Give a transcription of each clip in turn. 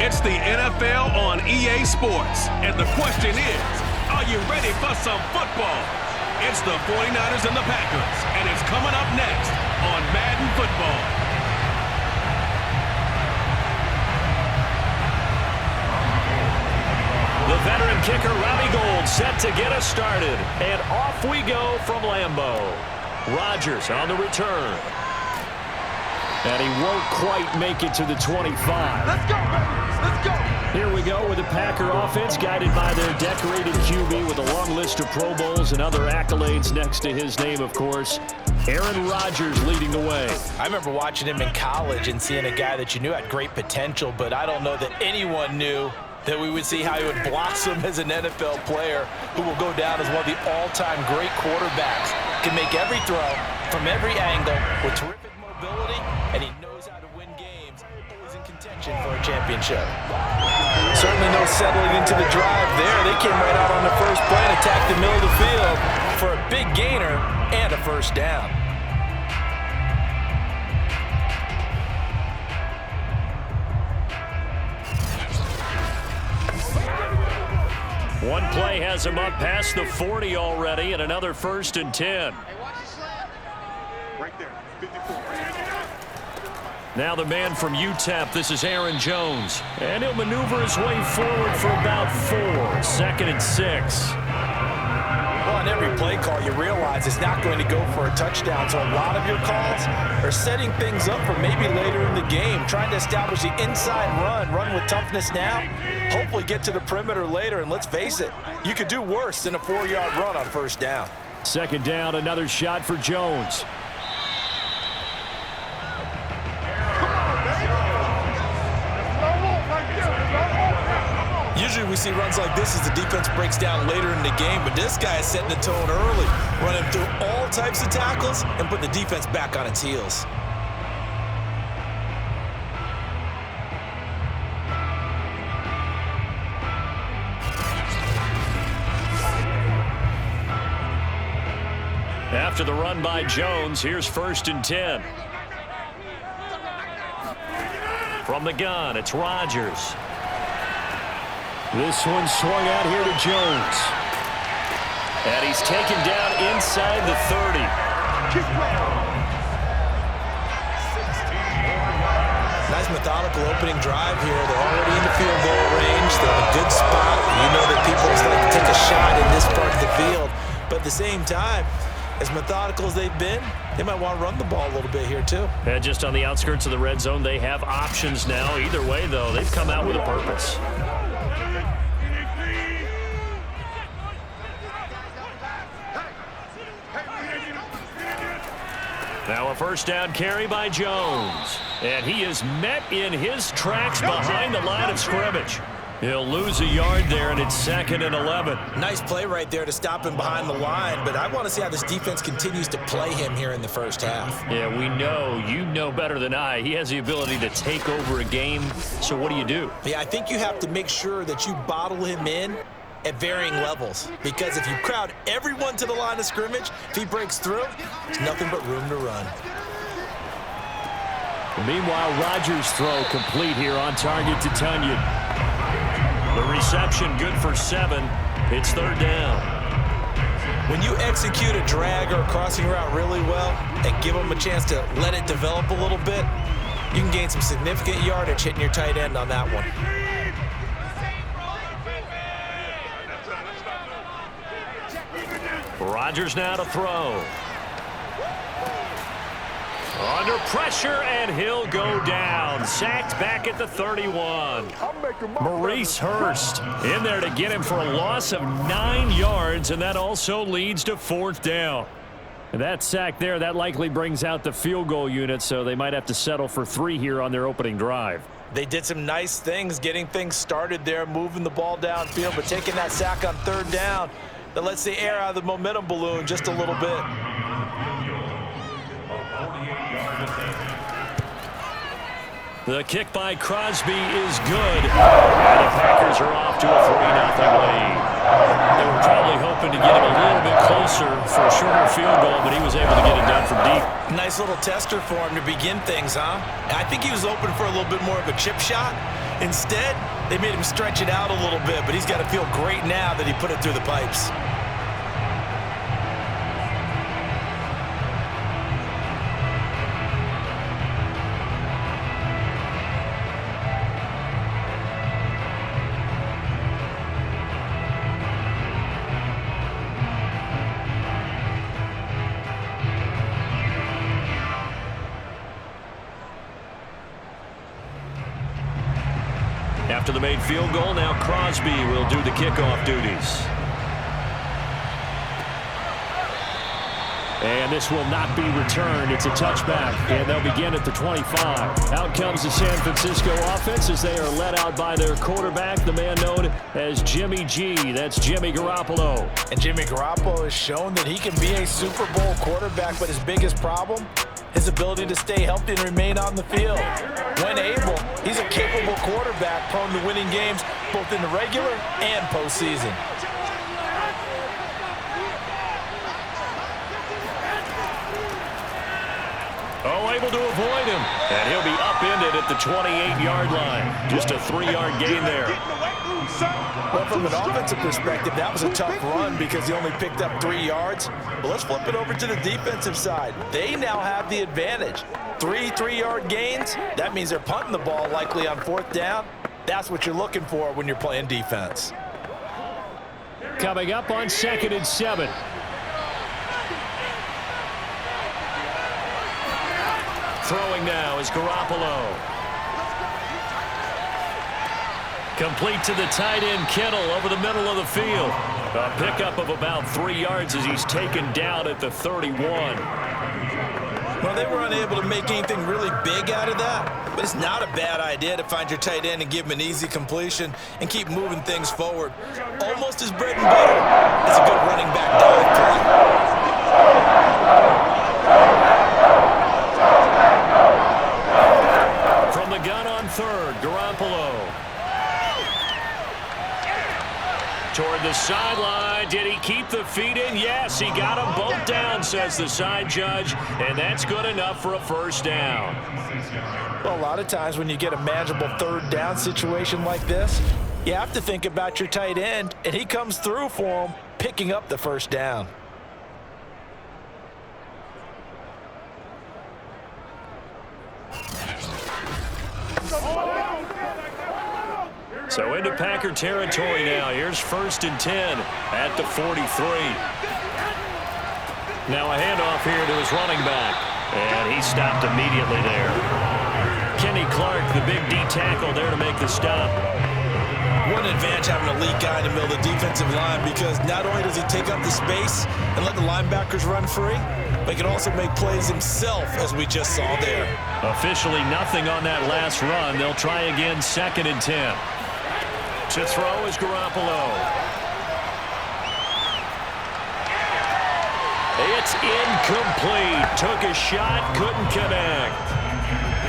It's the NFL on EA Sports. And the question is, are you ready for some football? It's the 49ers and the Packers. And it's coming up next on Madden Football. The veteran kicker, Robbie Gould, set to get us started. And off we go from Lambeau. Rodgers on the return. And he won't quite make it to the 25. Let's go, baby. Let's go. Here we go with the Packer offense guided by their decorated QB with a long list of Pro Bowls and other accolades next to his name, of course. Aaron Rodgers leading the way. I remember watching him in college and seeing a guy that you knew had great potential, but I don't know that anyone knew that we would see how he would blossom as an NFL player who will go down as one of the all-time great quarterbacks. Can make every throw from every angle with terrific mobility, and he knows how to win games, always in contention for a championship. Certainly no settling into the drive there. They came right out on the first play and attacked the middle of the field for a big gainer and a first down. One play has him up past the 40 already, and another 1st and 10. Right there, 54. Now the man from UTEP, this is Aaron Jones. And he'll maneuver his way forward for about 4. 2nd and 6. Well, on every play call, you realize it's not going to go for a touchdown. So a lot of your calls are setting things up for maybe later in the game, trying to establish the inside run with toughness now, hopefully get to the perimeter later. And let's face it, you could do worse than a 4-yard run on first down. 2nd down, another shot for Jones. Usually we see runs like this as the defense breaks down later in the game, but this guy is setting the tone early, running through all types of tackles and putting the defense back on its heels. After the run by Jones, here's 1st and 10. From the gun, it's Rodgers. This one swung out here to Jones. And he's taken down inside the 30. Nice methodical opening drive here. They're already in the field goal range. They're in a good spot. You know that people just like to take a shot in this part of the field. But at the same time, as methodical as they've been, they might want to run the ball a little bit here too. And just on the outskirts of the red zone, they have options now. Either way, though, they've come out with a purpose. Now a 1st down carry by Jones. And he is met in his tracks behind the line of scrimmage. He'll lose a yard there, and it's 2nd and 11. Nice play right there to stop him behind the line, but I want to see how this defense continues to play him here in the first half. Yeah, we know. You know better than I. He has the ability to take over a game, so what do? Yeah, I think you have to make sure that you bottle him in at varying levels, because if you crowd everyone to the line of scrimmage, if he breaks through, there's nothing but room to run. Meanwhile, Rodgers' throw complete here on target to Tunyon. The reception good for 7. It's 3rd down. When you execute a drag or a crossing route really well and give them a chance to let it develop a little bit, you can gain some significant yardage hitting your tight end on that one. Rodgers now to throw. Under pressure, and he'll go down. Sacked back at the 31. Maurice Hurst in there to get him for a loss of 9 yards, and that also leads to 4th down. And that sack there, that likely brings out the field goal unit, so they might have to settle for 3 here on their opening drive. They did some nice things getting things started there, moving the ball downfield, but taking that sack on 3rd down, that lets the air out of the momentum balloon just a little bit. The kick by Crosby is good. And the Packers are off to a 3-0 lead. They were probably hoping to get him a little bit closer for a shorter field goal, but he was able to get it done from deep. Nice little tester for him to begin things, huh? I think he was open for a little bit more of a chip shot, Instead, they made him stretch it out a little bit, but he's got to feel great now that he put it through the pipes. After the made field goal, now Crosby will do the kickoff duties. And this will not be returned. It's a touchback, and they'll begin at the 25. Out comes the San Francisco offense as they are led out by their quarterback, the man known as Jimmy G. That's Jimmy Garoppolo. And Jimmy Garoppolo has shown that he can be a Super Bowl quarterback, but his biggest problem, his ability to stay healthy and remain on the field. When able, he's a capable quarterback prone to winning games both in the regular and postseason. Oh, able to avoid him. And he'll be upended at the 28-yard line. Just a 3-yard gain there. Well, from an offensive perspective, that was a tough run because he only picked up 3 yards. But let's flip it over to the defensive side. They now have the advantage. 3 3-yard gains, that means they're punting the ball likely on 4th down. That's what you're looking for when you're playing defense. Coming up on 2nd and 7. Throwing now is Garoppolo. Complete to the tight end, Kittle, over the middle of the field. A pickup of about 3 yards as he's taken down at the 31. Well, they were unable to make anything really big out of that, but it's not a bad idea to find your tight end and give him an easy completion and keep moving things forward. Almost his bread and butter. It's a good running back dive play. From the gun on 3rd, Garoppolo. Toward the sideline. Did he keep the feet in? Yes, he got them both down, says the side judge, and that's good enough for a 1st down. Well, a lot of times when you get a manageable 3rd down situation like this, you have to think about your tight end, and he comes through for him, picking up the 1st down. So into Packer territory now. Here's 1st and 10 at the 43. Now a handoff here to his running back. And he stopped immediately there. Kenny Clark, the big D tackle there to make the stop. What an advantage having an elite guy in the middle of the defensive line, because not only does he take up the space and let the linebackers run free, but he can also make plays himself, as we just saw there. Officially nothing on that last run. They'll try again, 2nd and 10. To throw is Garoppolo. It's incomplete. Took a shot, couldn't connect.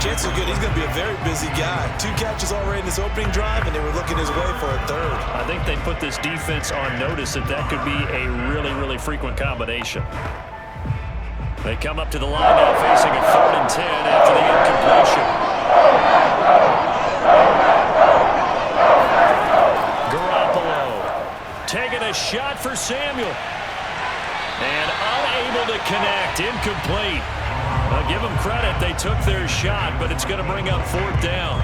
Chances are good he's going to be a very busy guy. 2 catches already in this opening drive, and they were looking his way for a 3rd. I think they put this defense on notice that that could be a really, really frequent combination. They come up to the line now facing a 3rd and 10 after the incompletion. Garoppolo taking a shot for Samuel. And unable to connect, incomplete. Give them credit, they took their shot, but it's going to bring up 4th down.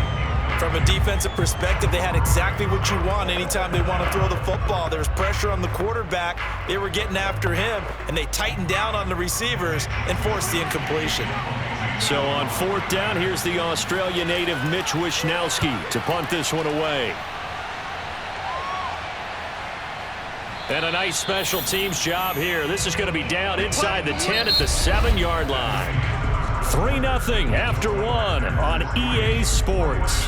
From a defensive perspective, they had exactly what you want anytime they want to throw the football. There was pressure on the quarterback. They were getting after him, and they tightened down on the receivers and forced the incompletion. So on 4th down, here's the Australia native Mitch Wishnowsky to punt this one away. And a nice special teams job here. This is going to be down inside the 10 at the 7-yard line. 3-0 after 1 on EA Sports.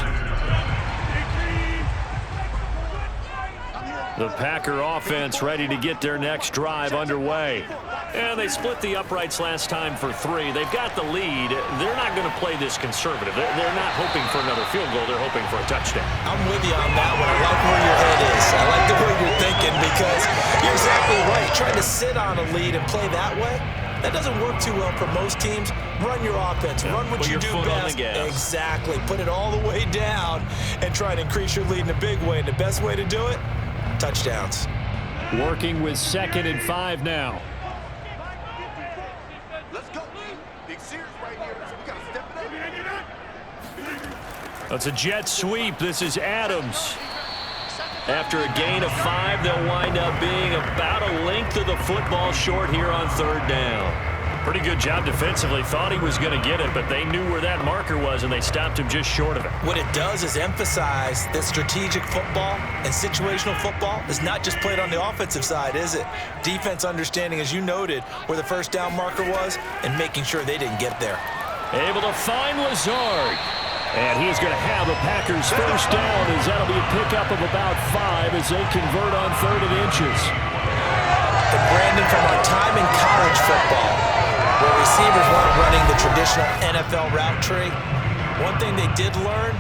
The Packer offense ready to get their next drive underway. And they split the uprights last time for 3. They've got the lead. They're not going to play this conservative. They're not hoping for another field goal. They're hoping for a touchdown. I'm with you on that one. I like where your head is. I like the way you're thinking, because you're exactly right. Trying to sit on a lead and play that way, That doesn't work too well for most teams. Run your offense. Run what you do best. Exactly. Put it all the way down and try to increase your lead in a big way. And the best way to do it, touchdowns. Working with 2nd and 5 now. Let's go. Big series right here, so we got to step it up. That's a jet sweep. This is Adams. After a gain of 5, they'll wind up being about a length of the football short here on 3rd down. Pretty good job defensively. Thought he was going to get it, but they knew where that marker was, and they stopped him just short of it. What it does is emphasize that strategic football and situational football is not just played on the offensive side, is it? Defense understanding, as you noted, where the 1st down marker was and making sure they didn't get there. Able to find Lazard. And he's going to have a Packers 1st down, as that'll be a pickup of about 5 as they convert on 3rd and inches. And Brandon, from our time in college football, where receivers weren't running the traditional NFL route tree, one thing they did learn,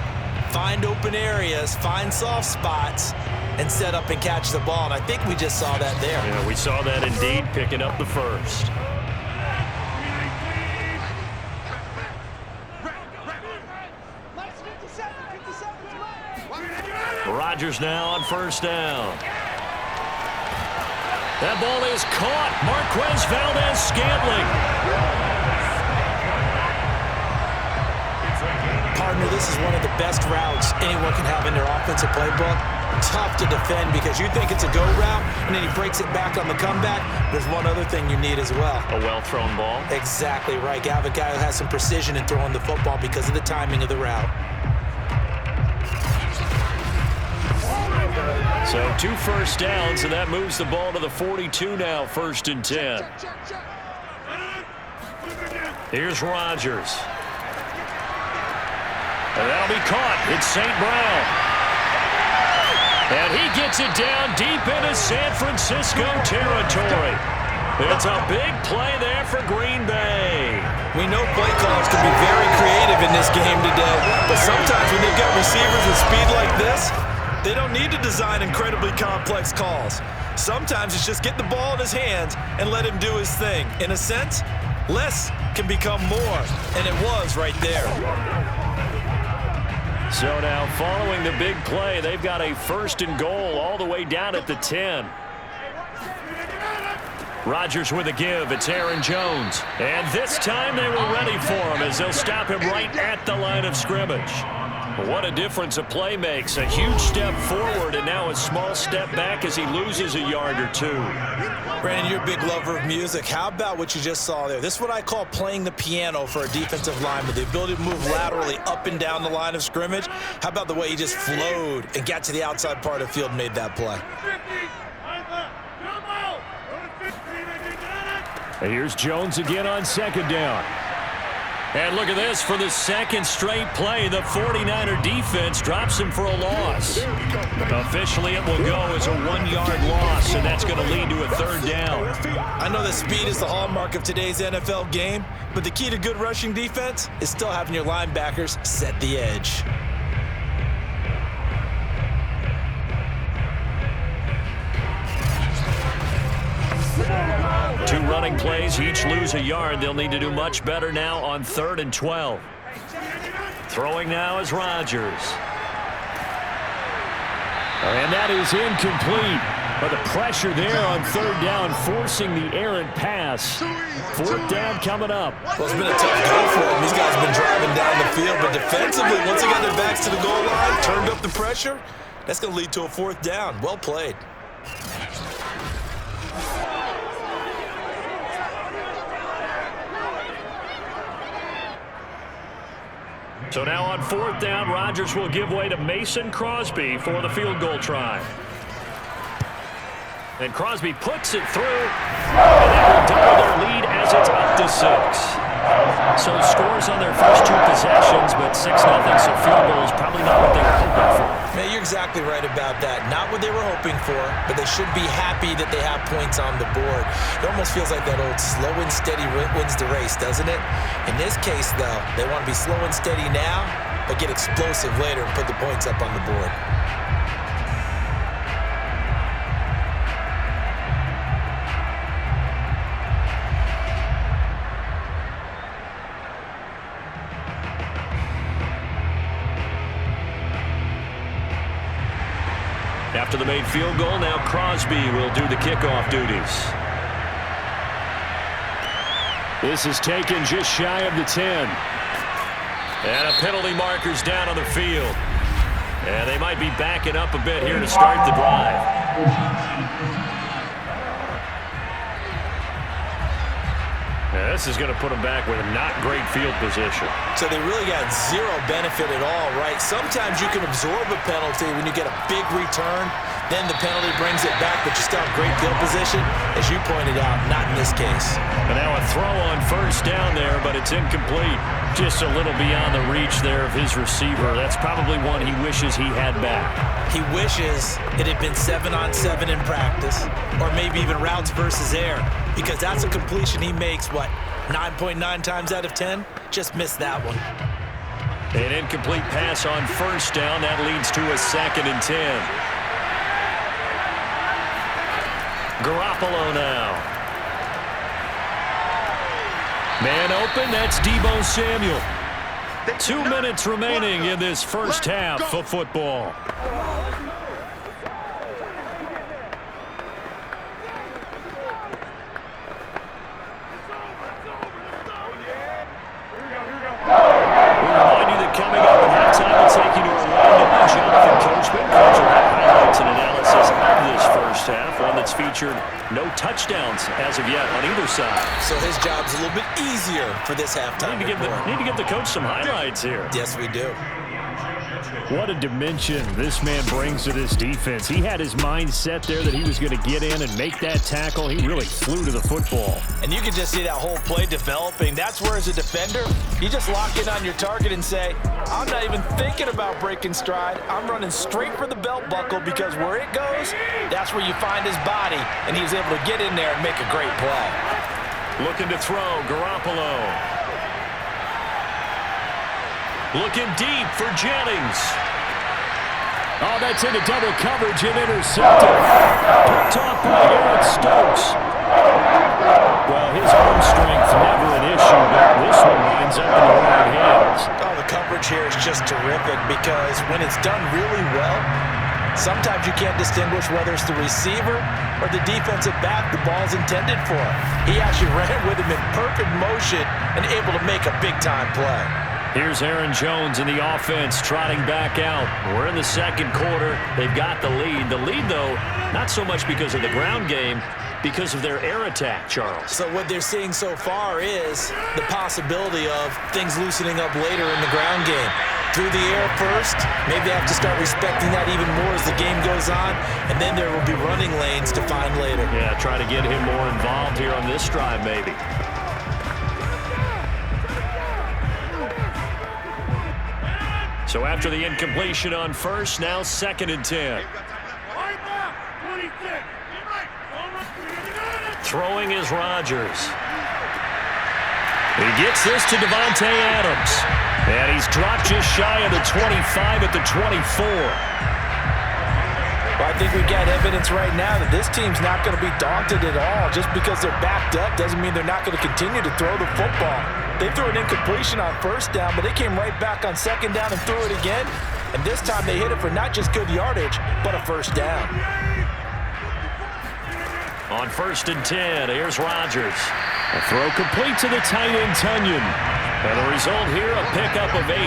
find open areas, find soft spots, and set up and catch the ball. And I think we just saw that there. Yeah, we saw that indeed, picking up the 1st. Rodgers now on 1st down. That ball is caught. Marquez Valdez-Scantling. Partner, this is one of the best routes anyone can have in their offensive playbook. Tough to defend because you think it's a go route, and then he breaks it back on the comeback. There's one other thing you need as well. A well-thrown ball. Exactly right. You have a guy who has some precision in throwing the football because of the timing of the route. So 2 1st downs, and that moves the ball to the 42 now, 1st and 10. Here's Rodgers. And that'll be caught. It's St. Brown. And he gets it down deep into San Francisco territory. It's a big play there for Green Bay. We know play callers can be very creative in this game today, but sometimes when they've got receivers with speed like this, they don't need to design incredibly complex calls. Sometimes it's just get the ball in his hands and let him do his thing. In a sense, less can become more, and it was right there. So now, following the big play, they've got a 1st and goal all the way down at the 10. Rodgers with a give. It's Aaron Jones. And this time they were ready for him as they'll stop him right at the line of scrimmage. What a difference a play makes. A huge step forward and now a small step back as he loses a yard or 2. Brandon, you're a big lover of music. How about what you just saw there? This is what I call playing the piano for a defensive lineman. The ability to move laterally up and down the line of scrimmage. How about the way he just flowed and got to the outside part of the field and made that play? And here's Jones again on 2nd down. And look at this, for the 2nd straight play, the 49er defense drops him for a loss. Officially, it will go as a 1-yard loss, and that's going to lead to a 3rd down. I know that speed is the hallmark of today's NFL game, but the key to good rushing defense is still having your linebackers set the edge. Two running plays, each lose a yard. They'll need to do much better now on 3rd and 12. Throwing now is Rodgers. And that is incomplete. But the pressure there on 3rd down, forcing the errant pass. 4th down coming up. Well, it's been a tough go for him. These guys have been driving down the field, but defensively, once they got their backs to the goal line, turned up the pressure, that's going to lead to a 4th down. Well played. So now on 4th down, Rodgers will give way to Mason Crosby for the field goal try. And Crosby puts it through, and that will double their lead as it's up to 6. So scores on their first 2 possessions, but 6-0, so field goal is probably not what they were hoping for. Man, you're exactly right about that. Not what they were hoping for, but they should be happy that they have points on the board. It almost feels like that old slow and steady wins the race, doesn't it? In this case, though, they want to be slow and steady now, but get explosive later and put the points up on the board. After the made field goal, now Crosby will do the kickoff duties. This is taken just shy of the 10. And a penalty marker's down on the field. And they might be backing up a bit here to start the drive. Now this is going to put them back with a not great field position. So they really got zero benefit at all, right? Sometimes you can absorb a penalty when you get a big return. Then the penalty brings it back, but you still have great field position. As you pointed out, not in this case. And now a throw on first down there, but it's incomplete. Just a little beyond the reach there of his receiver. That's probably one he wishes he had back. He wishes it had been 7-on-7 in practice, or maybe even routes versus air, because that's a completion he makes, 9.9 times out of 10? Just missed that one. An incomplete pass on first down. That leads to a 2nd and 10. Garoppolo now. Man open, that's Deebo Samuel. 2 minutes remaining in this first half of football. We remind you that coming up at halftime, we'll take you to a round of Jonathan Coachman. Coach will have highlights and analysis of this first half, one that's featured no touchdowns as of yet on either side. So his job's a little bit easier for this halftime. Need to give the coach some highlights here. Yes, we do. What a dimension this man brings to this defense. He had his mind set there that he was going to get in and make that tackle. He really flew to the football. And you can just see that whole play developing. That's where, as a defender, you just lock in on your target and say, I'm not even thinking about breaking stride. I'm running straight for the belt buckle, because where it goes, that's where you find his body. And he was able to get in there and make a great play. Looking to throw, Garoppolo. Looking deep for Jennings. Oh, that's into double coverage and intercepted. Picked off by Eric Stokes. Well, his arm strength never an issue, but this one winds up in the wrong hands. Oh, the coverage here is just terrific, because when it's done really well, sometimes you can't distinguish whether it's the receiver or the defensive back the ball's intended for. He actually ran with him in perfect motion and able to make a big-time play. Here's Aaron Jones in the offense trotting back out. We're in the second quarter. They've got the lead. The lead, though, not so much because of the ground game, because of their air attack, Charles. So what they're seeing so far is the possibility of things loosening up later in the ground game. Through the air first, maybe they have to start respecting that even more as the game goes on, and then there will be running lanes to find later. Yeah, try to get him more involved here on this drive, maybe. So after the incompletion on first, now 2nd and 10. Throwing is Rodgers. He gets this to Devontae Adams. And he's dropped just shy of the 25 at the 24. Well, I think we got evidence right now that this team's not going to be daunted at all. Just because they're backed up doesn't mean they're not going to continue to throw the football. They threw an incompletion on first down, but they came right back on second down and threw it again. And this time they hit it for not just good yardage, but a first down. On 1st and 10, here's Rodgers. A throw complete to the tight end, Tunyon. And the result here, a pickup of 8.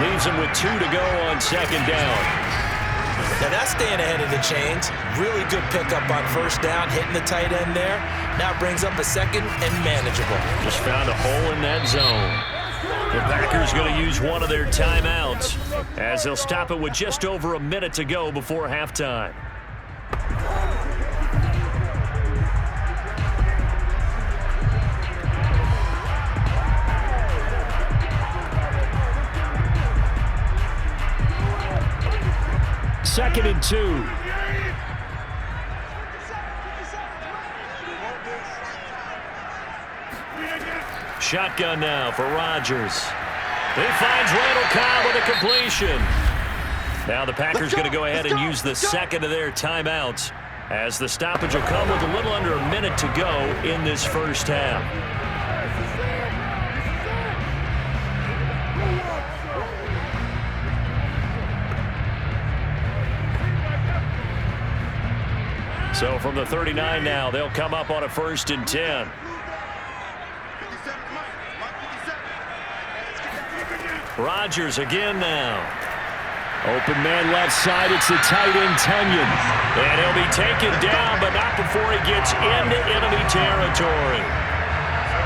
Leaves him with 2 to go on second down. Now that's staying ahead of the chains. Really good pickup on first down, hitting the tight end there. Now brings up a second and manageable. Just found a hole in that zone. The Packers going to use one of their timeouts as they'll stop it with just over a minute to go before halftime. Second and 2. Shotgun now for Rodgers. He finds Randall Cobb with a completion. Now the Packers going to go ahead and use the second of their timeouts, as the stoppage will come with a little under a minute to go in this first half. So from the 39 now, they'll come up on a 1st and 10. Rodgers again now. Open man left side. It's the tight end, Tunyon. And he'll be taken down, but not before he gets into enemy territory.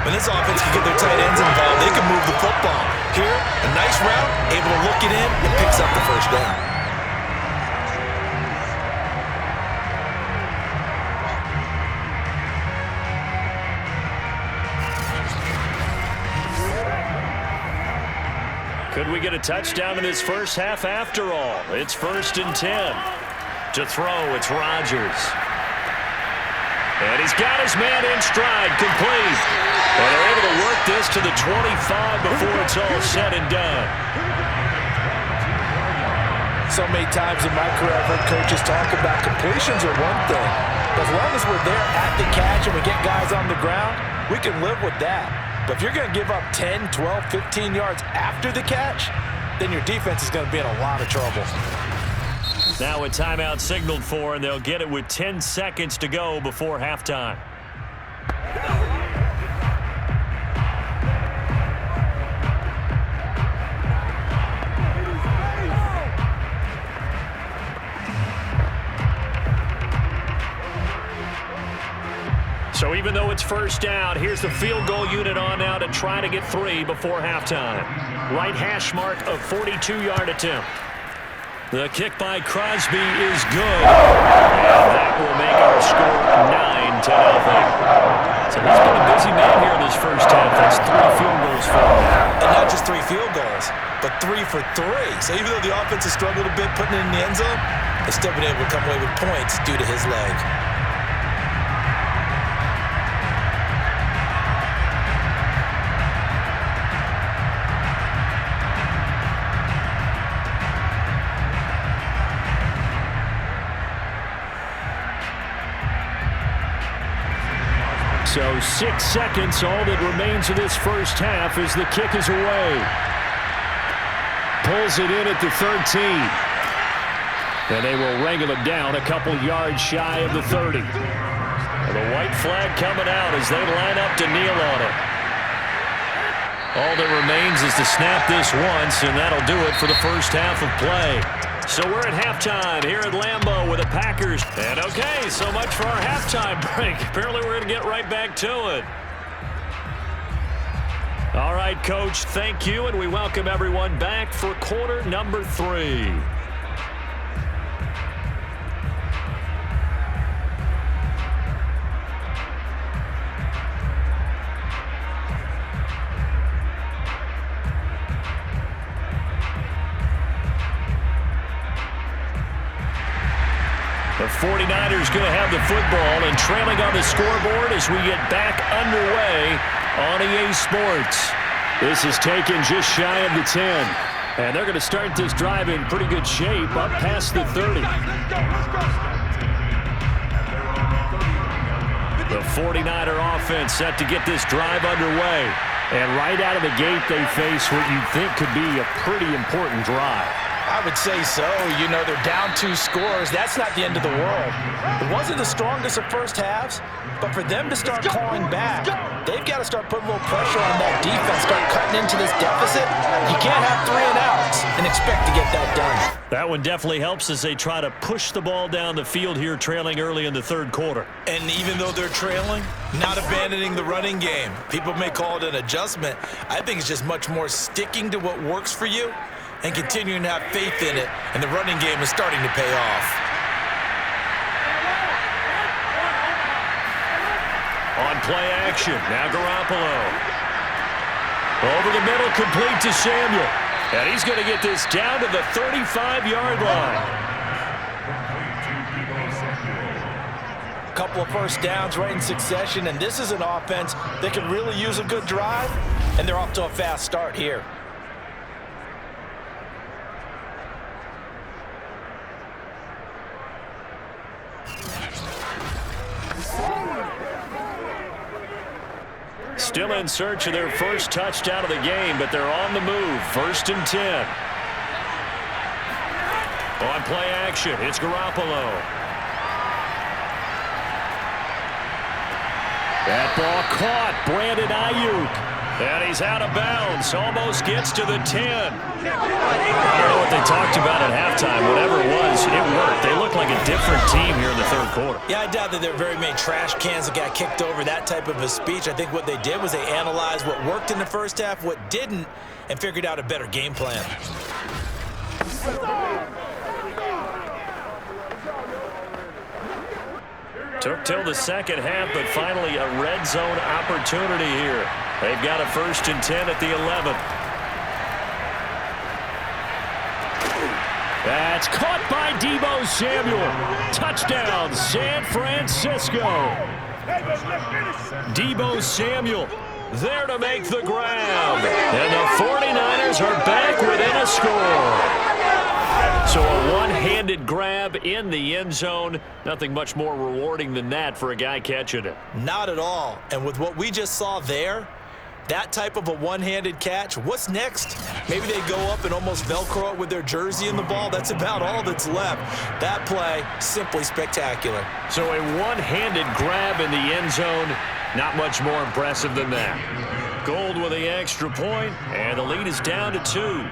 When this offense can get their tight ends involved, they can move the football. Here, a nice route, able to look it in, and picks up the 1st down. Could we get a touchdown in this first half after all? It's 1st and 10. To throw, it's Rodgers. And he's got his man in stride, complete. And they're able to work this to the 25 before it's all said and done. So many times in my career, I've heard coaches talk about completions are one thing. But as long as we're there at the catch and we get guys on the ground, we can live with that. But if you're going to give up 10, 12, 15 yards after the catch, then your defense is going to be in a lot of trouble. Now a timeout signaled for, and they'll get it with 10 seconds to go before halftime. So even though it's 1st down, here's the field goal unit on now to try to get 3 before halftime. Right hash mark of 42-yard attempt. The kick by Crosby is good. And that will make our score 9-0. So he's been a busy man here in this first half. That's 3 field goals for him. And not just 3 field goals, but 3 for 3. So even though the offense has struggled a bit putting it in the end zone, they've still been able to come away with points due to his leg. So 6 seconds, all that remains of this first half as the kick is away. Pulls it in at the 13. And they will wrangle it down a couple yards shy of the 30. And the white flag coming out as they line up to kneel on it. All that remains is to snap this once, and that'll do it for the first half of play. So we're at halftime here at Lambeau with the Packers. And okay, so much for our halftime break. Apparently we're going to get right back to it. All right, Coach, thank you, and we welcome everyone back for quarter number 3. The 49ers going to have the football and trailing on the scoreboard as we get back underway on EA Sports. This is taken just shy of the 10. And they're going to start this drive in pretty good shape up past the 30. The 49er offense set to get this drive underway. And right out of the gate, they face what you think could be a pretty important drive. I would say so. You know, they're down 2 scores. That's not the end of the world. It wasn't the strongest of first halves, but for them to start clawing back, they've got to start putting a little pressure on that defense, start cutting into this deficit. You can't have 3 and outs and expect to get that done. That one definitely helps as they try to push the ball down the field here, trailing early in the 3rd quarter. And even though they're trailing, not abandoning the running game. People may call it an adjustment. I think it's just much more sticking to what works for you and continuing to have faith in it, and the running game is starting to pay off. On play action, now Garoppolo. Over the middle, complete to Samuel. And he's going to get this down to the 35-yard line. A couple of first downs right in succession, and this is an offense that can really use a good drive, and they're off to a fast start here. Still in search of their first touchdown of the game, but they're on the move. 1st and 10. On play action, it's Garoppolo. That ball caught. Brandon Ayuk. And he's out of bounds. Almost gets to the 10. I don't know what they talked about at halftime. Whatever it was, it worked. They look like a different team here in the third quarter. Yeah, I doubt that there are very many trash cans that got kicked over that type of a speech. I think what they did was they analyzed what worked in the first half, what didn't, and figured out a better game plan. Took till the second half, but finally a red zone opportunity here. They've got a 1st and 10 at the 11. That's caught by Deebo Samuel. Touchdown, San Francisco. Deebo Samuel there to make the grab. And the 49ers are back within a score. So a one-handed grab in the end zone. Nothing much more rewarding than that for a guy catching it. Not at all. And with what we just saw there, that type of a one-handed catch, what's next? Maybe they go up and almost Velcro it with their jersey in the ball. That's about all that's left. That play, simply spectacular. So a one-handed grab in the end zone. Not much more impressive than that. Gold with the extra point, and the lead is down to 2.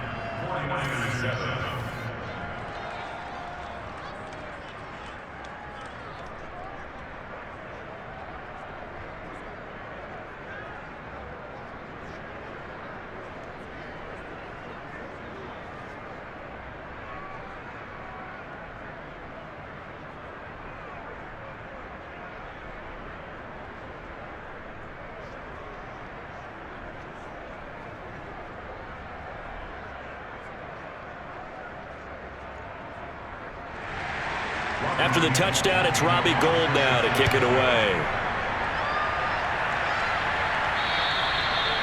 After the touchdown, it's Robbie Gould now to kick it away.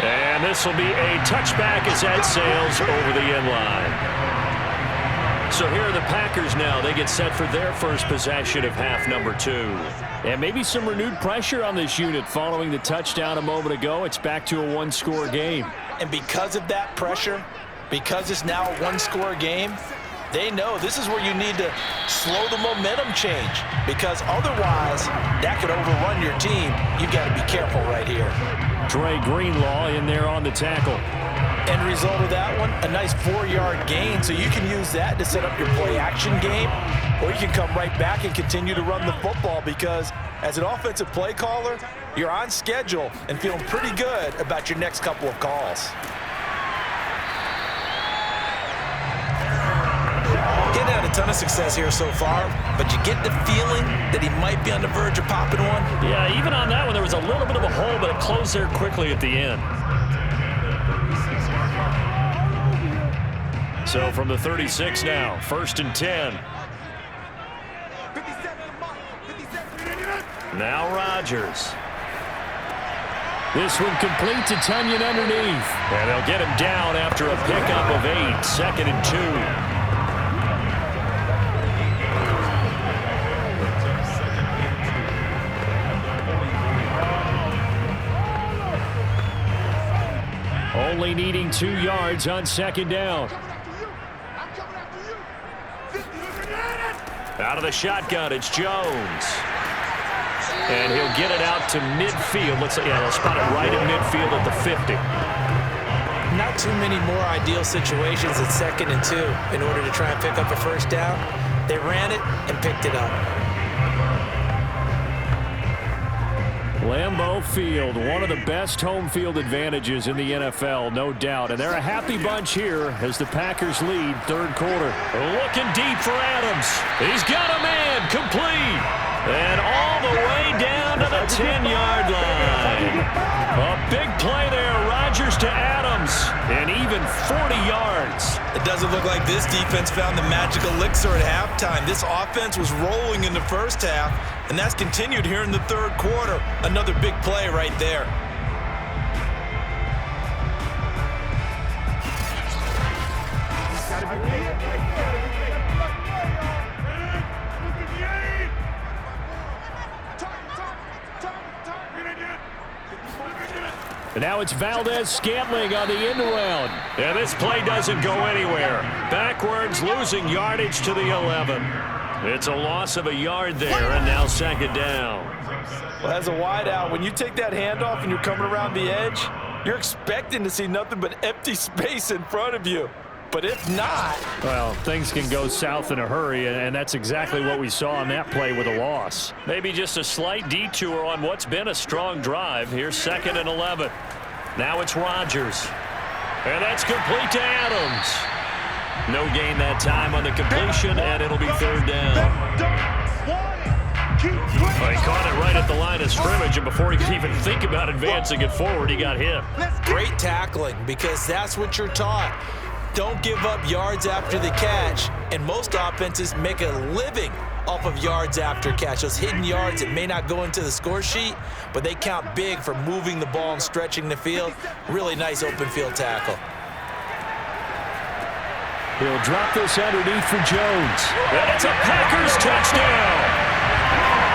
And this will be a touchback as that sails over the end line. So here are the Packers now. They get set for their first possession of half number 2. And maybe some renewed pressure on this unit following the touchdown a moment ago. It's back to a one-score game. And because of that pressure, because it's now a one-score game, they know this is where you need to slow the momentum change, because otherwise that could overrun your team. You've got to be careful right here. Dre Greenlaw in there on the tackle. End result of that one, a nice 4-yard gain, so you can use that to set up your play-action game, or you can come right back and continue to run the football, because as an offensive play caller, you're on schedule and feeling pretty good about your next couple of calls. Getting had a ton of success here so far, but you get the feeling that he might be on the verge of popping one. Yeah, even on that one, there was a little bit of a hole, but it closed there quickly at the end. So from the 36 now, 1st and 10. Now Rodgers. This one complete to Tunyon underneath. And they'll get him down after a pickup of 8, 2nd and 2. Only needing 2 yards on 2nd down. Out of the shotgun, it's Jones. And he'll get it out to midfield. They'll spot it right at midfield at the 50. Not too many more ideal situations at 2nd and 2 in order to try and pick up a 1st down. They ran it and picked it up. Lambeau Field, one of the best home field advantages in the NFL, no doubt. And they're a happy bunch here as the Packers lead 3rd quarter. Looking deep for Adams. He's got a man, complete. And all the way down to the 10-yard line. A big play there, Rodgers to Adams, and even 40 yards. It doesn't look like this defense found the magic elixir at halftime. This offense was rolling in the first half, and that's continued here in the 3rd quarter. Another big play right there. And now it's Valdez-Scantling on the end around. And this play doesn't go anywhere. Backwards, losing yardage to the 11. It's a loss of a yard there, and now 2nd down. Well, as a wideout, when you take that handoff and you're coming around the edge, you're expecting to see nothing but empty space in front of you. But if not... Well, things can go south in a hurry, and that's exactly what we saw on that play with a loss. Maybe just a slight detour on what's been a strong drive. Here's 2nd and 11. Now it's Rodgers. And that's complete to Adams. No gain that time on the completion, and it'll be 3rd down. Well, he caught it right at the line of scrimmage, and before he could even think about advancing it forward, he got hit. Great tackling, because that's what you're taught. Don't give up yards after the catch, and most offenses make a living off of yards after catch. Those hidden yards that may not go into the score sheet, but they count big for moving the ball and stretching the field. Really nice open field tackle. He'll drop this underneath for Jones. And it's a Packers touchdown.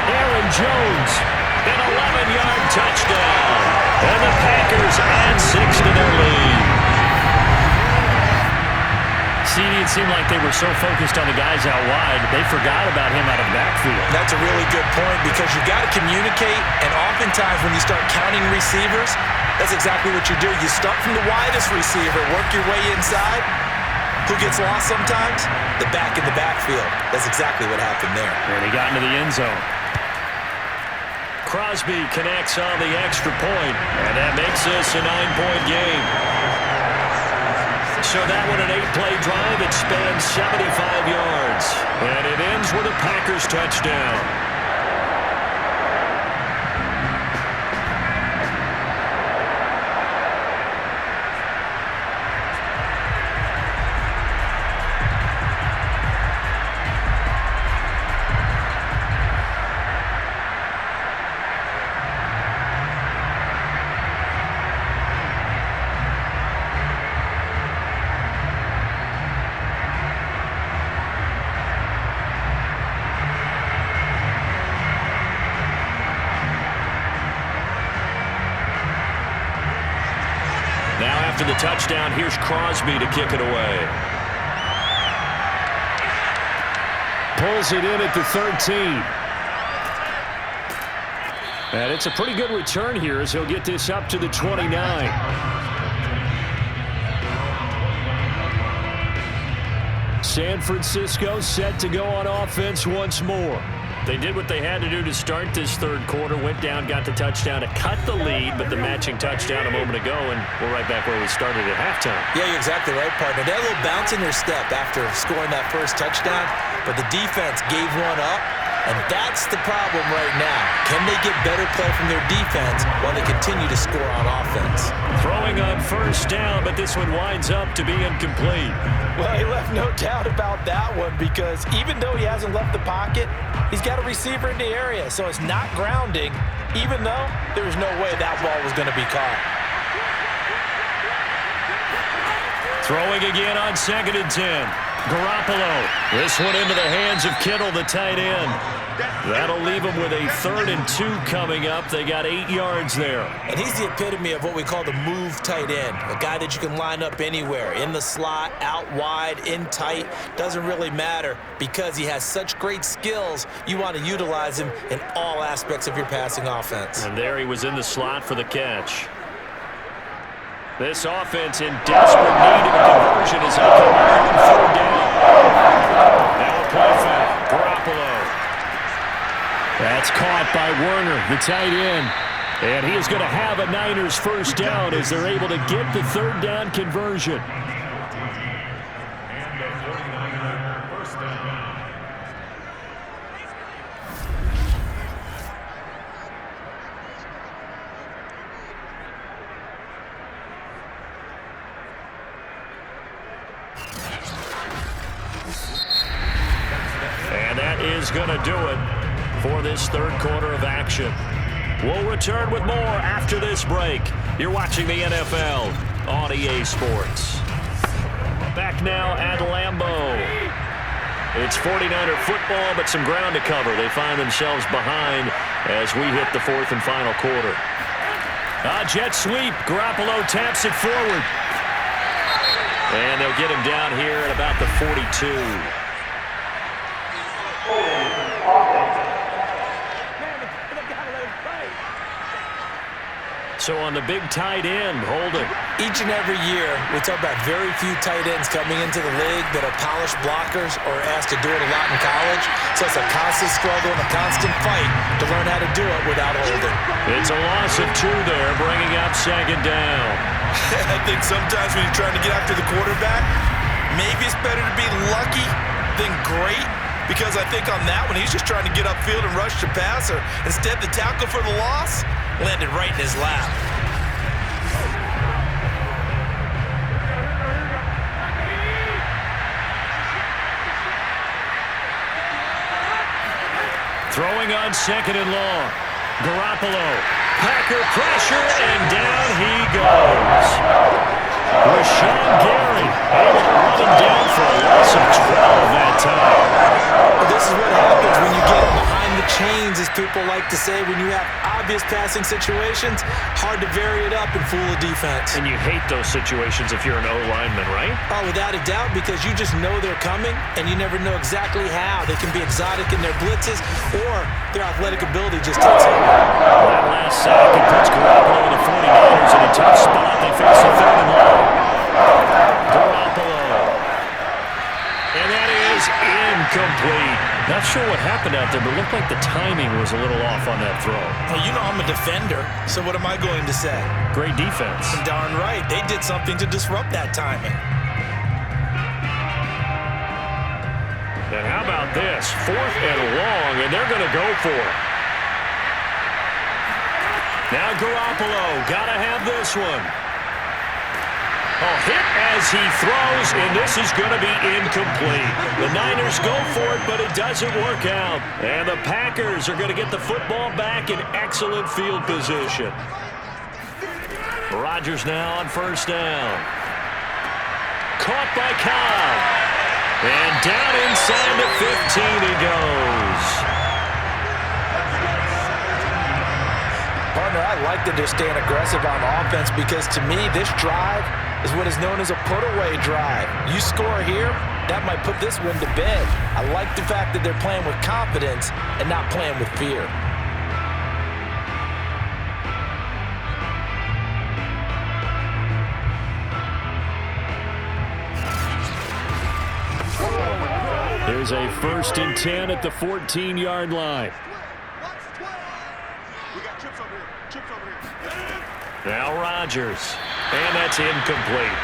Aaron Jones, an 11-yard touchdown. And the Packers add 6 to their lead. See, it seemed like they were so focused on the guys out wide, they forgot about him out of the backfield. That's a really good point, because you got to communicate, and oftentimes when you start counting receivers, that's exactly what you do. You start from the widest receiver, work your way inside. Who gets lost sometimes? The back in the backfield. That's exactly what happened there. And he got into the end zone. Crosby connects on the extra point, and that makes this a 9-point game. So that one an 8-play drive. It spans 75 yards, and it ends with a Packers touchdown. After the touchdown, here's Crosby to kick it away. Pulls it in at the 13. And it's a pretty good return here as he'll get this up to the 29. San Francisco set to go on offense once more. They did what they had to do to start this third quarter, went down, got the touchdown to cut the lead, but the matching touchdown a moment ago, and we're right back where we started at halftime. Yeah, you're exactly right, partner. They had a little bounce in their step after scoring that first touchdown, but the defense gave one up, and that's the problem right now. Can they get better play from their defense while they continue to score on offense? Throwing on first down, but this one winds up to be incomplete. Well, he left no doubt about that one, because even though he hasn't left the pocket, he's got a receiver in the area, so it's not grounding, even though there was no way that ball was going to be caught. Throwing again on 2nd and 10. Garoppolo. This one into the hands of Kittle, the tight end. That'll leave them with a 3rd and 2 coming up. They got 8 yards there. And he's the epitome of what we call the move tight end. A guy that you can line up anywhere, in the slot, out wide, in tight. Doesn't really matter, because he has such great skills. You want to utilize him in all aspects of your passing offense. And there he was in the slot for the catch. This offense in desperate need of a conversion as they come on 4th down. Now a play fake. Garoppolo. That's caught by Werner, the tight end. And he is going to have a Niners first down as they're able to get the 3rd down conversion. And that is going to do it for this third quarter of action. We'll return with more after this break. You're watching the NFL on EA Sports. Back now at Lambeau. It's 49er football, but some ground to cover. They find themselves behind as we hit the 4th and final quarter. Jet sweep. Garoppolo taps it forward. And they'll get him down here at about the 42. So on the big tight end, holding. Each and every year, we talk about very few tight ends coming into the league that are polished blockers or asked to do it a lot in college. So it's a constant struggle and a constant fight to learn how to do it without holding. It's a loss of 2 there, bringing up second down. I think sometimes when you're trying to get after the quarterback, maybe it's better to be lucky than great. Because I think on that one, he's just trying to get upfield and rush the passer. Instead, the tackle for the loss landed right in his lap. Throwing on second and long. Garoppolo. Packer pressure, and down he goes. Rashawn Gary able to run him down for a loss of 12 that time. Well, this is what happens when you get behind the chains, as people like to say. When you have obvious passing situations, hard to vary it up and fool a defense. And you hate those situations if you're an O-lineman, right? Oh, without a doubt, because you just know they're coming, and you never know exactly how. They can be exotic in their blitzes, or their athletic ability just takes over. That last sack, it puts Garoppolo and the 49ers in a tough spot. They face a third and long. Garoppolo. And that is incomplete. Not sure what happened out there, but it looked like the timing was a little off on that throw. Well, you know I'm a defender, so what am I going to say? Great defense. Darn right. They did something to disrupt that timing. And how about this? 4th and long, and they're going to go for it. Now Garoppolo, got to have this one. Hit as he throws, and this is going to be incomplete. The Niners go for it, but it doesn't work out. And the Packers are going to get the football back in excellent field position. Rodgers now on first down. Caught by Cobb. And down inside the 15 he goes. Partner, I like that they're staying aggressive on offense because to me, this drive is what is known as a put-away drive. You score here, that might put this one to bed. I like the fact that they're playing with confidence and not playing with fear. There's a 1st and 10 at the 14-yard line. Now Rodgers, and that's incomplete.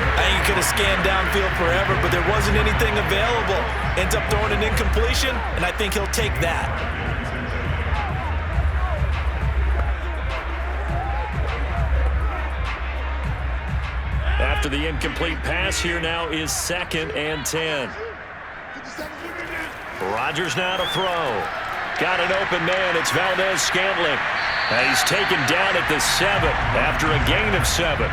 I think he could have scanned downfield forever, but there wasn't anything available. Ends up throwing an incompletion, and I think he'll take that. After the incomplete pass, here now is 2nd and 10. Rodgers now to throw. Got an open man. It's Valdez-Scantling. And he's taken down at the 7 after a gain of 7.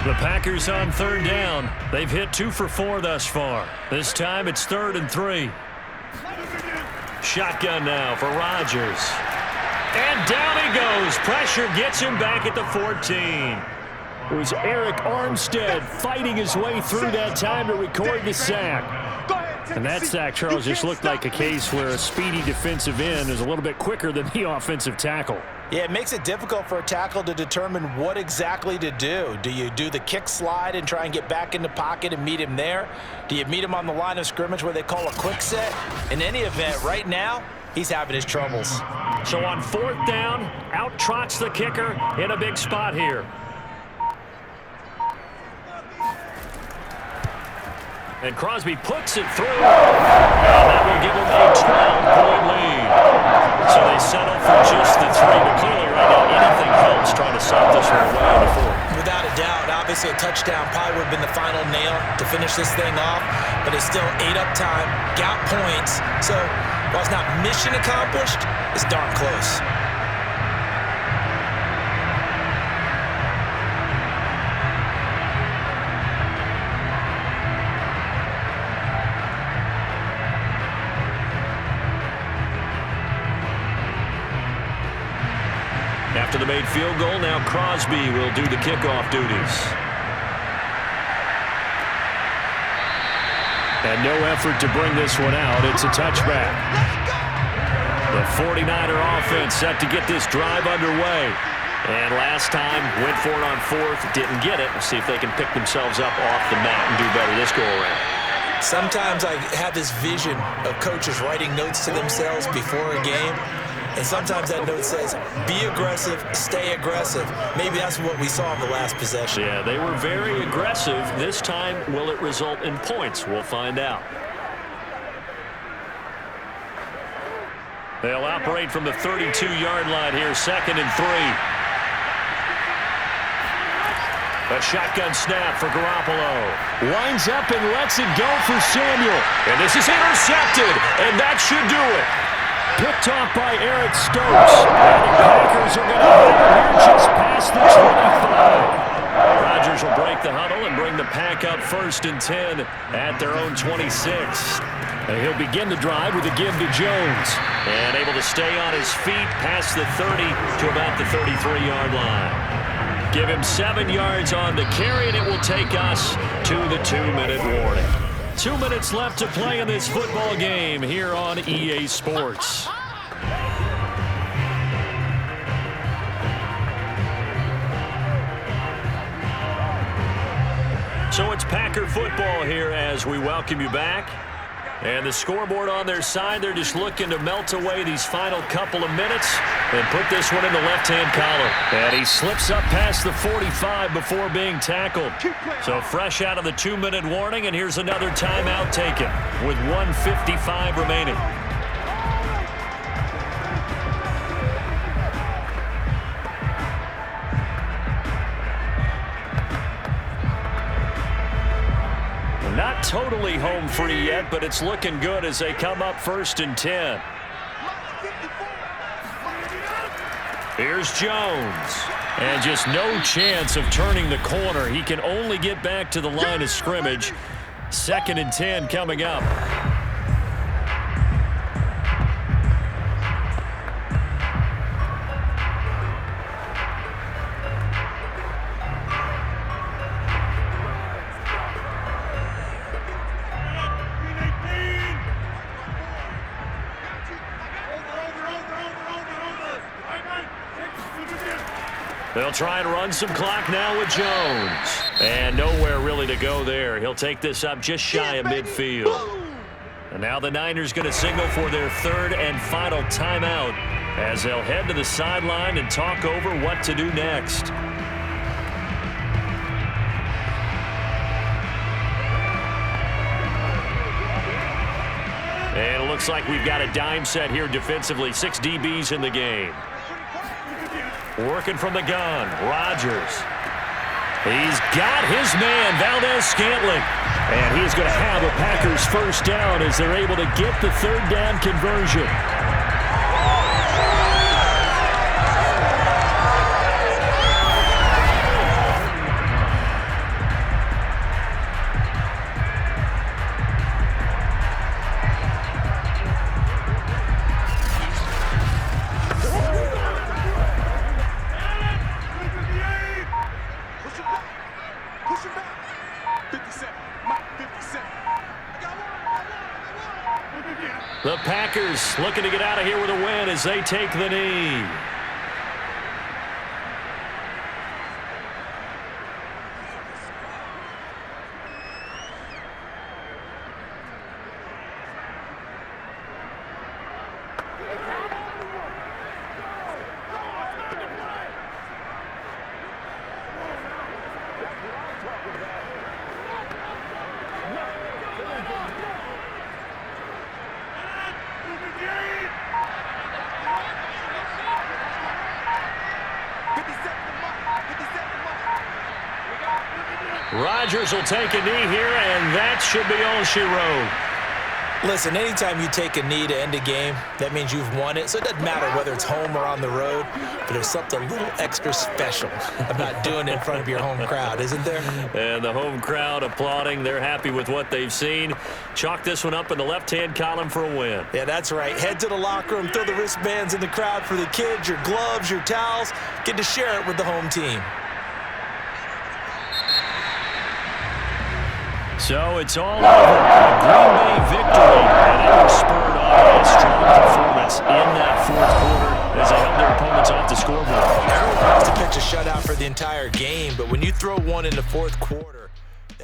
The Packers on 3rd down. They've hit 2 for 4 thus far. This time it's 3rd and 3. Shotgun now for Rodgers. And down he goes. Pressure gets him back at the 14. It was Eric Armstead fighting his way through that time to record the sack. And that sack, Charles, just looked like a case where a speedy defensive end is a little bit quicker than the offensive tackle. Yeah, it makes it difficult for a tackle to determine what exactly to do. Do you do the kick slide and try and get back in the pocket and meet him there? Do you meet him on the line of scrimmage where they call a quick set? In any event, right now, he's having his troubles. So on 4th down, out trots the kicker in a big spot here. And Crosby puts it through. And that will give them a 12-point lead. So they settle for just the 3. But clearly right now, anything helps trying to stop this one away in the 4th. Without a doubt, obviously a touchdown probably would have been the final nail to finish this thing off. But it's still 8 up time, got points. So while it's not mission accomplished, it's darn close. After the made field goal, now Crosby will do the kickoff duties. And no effort to bring this one out. It's a touchback. The 49er offense set to get this drive underway. And last time, went for it on fourth, didn't get it. We'll see if they can pick themselves up off the mat and do better this go-around. Sometimes I have this vision of coaches writing notes to themselves before a game. And sometimes that note says, be aggressive, stay aggressive. Maybe that's what we saw in the last possession. Yeah, they were very aggressive. This time, will it result in points? We'll find out. They'll operate from the 32-yard line here, 2nd and 3. A shotgun snap for Garoppolo. Winds up and lets it go for Samuel. And this is intercepted, and that should do it. Picked off by Eric Stokes. And the Packers are going to have it here just past the 25. Rodgers will break the huddle and bring the Pack up 1st and 10 at their own 26. And he'll begin the drive with a give to Jones. And able to stay on his feet past the 30 to about the 33-yard line. Give him 7 yards on the carry, and it will take us to the 2-minute warning. 2 minutes left to play in this football game here on EA Sports. So it's Packer football here as we welcome you back. And the scoreboard on their side, they're just looking to melt away these final couple of minutes and put this one in the left-hand column. And he slips up past the 45 before being tackled. So fresh out of the 2-minute warning, and here's another timeout taken with 1:55 remaining. Not totally home free yet, but it's looking good as they come up 1st and 10. Here's Jones. And just no chance of turning the corner. He can only get back to the line of scrimmage. 2nd and 10 coming up. They'll try and run some clock now with Jones. And nowhere really to go there. He'll take this up just shy of midfield. And now the Niners going to signal for their 3rd and final timeout as they'll head to the sideline and talk over what to do next. And it looks like we've got a dime set here defensively. 6 DBs in the game. Working from the gun, Rodgers. He's got his man, Valdez-Scantling. And he's going to have a Packers 1st down as they're able to get the 3rd down conversion. The Packers looking to get out of here with a win as they take the knee. Rodgers will take a knee here, and that should be all she wrote. Listen, anytime you take a knee to end a game, that means you've won it. So it doesn't matter whether it's home or on the road, but there's something a little extra special about doing it in front of your home crowd, isn't there? And the home crowd applauding. They're happy with what they've seen. Chalk this one up in the left-hand column for a win. Yeah, that's right. Head to the locker room, throw the wristbands in the crowd for the kids, your gloves, your towels. Get to share it with the home team. So it's all over. A Green Bay victory, and it was spurred on by a strong performance in that fourth quarter as they held their opponents off the scoreboard. Everyone wants to pitch a shutout for the entire game, but when you throw one in the fourth quarter,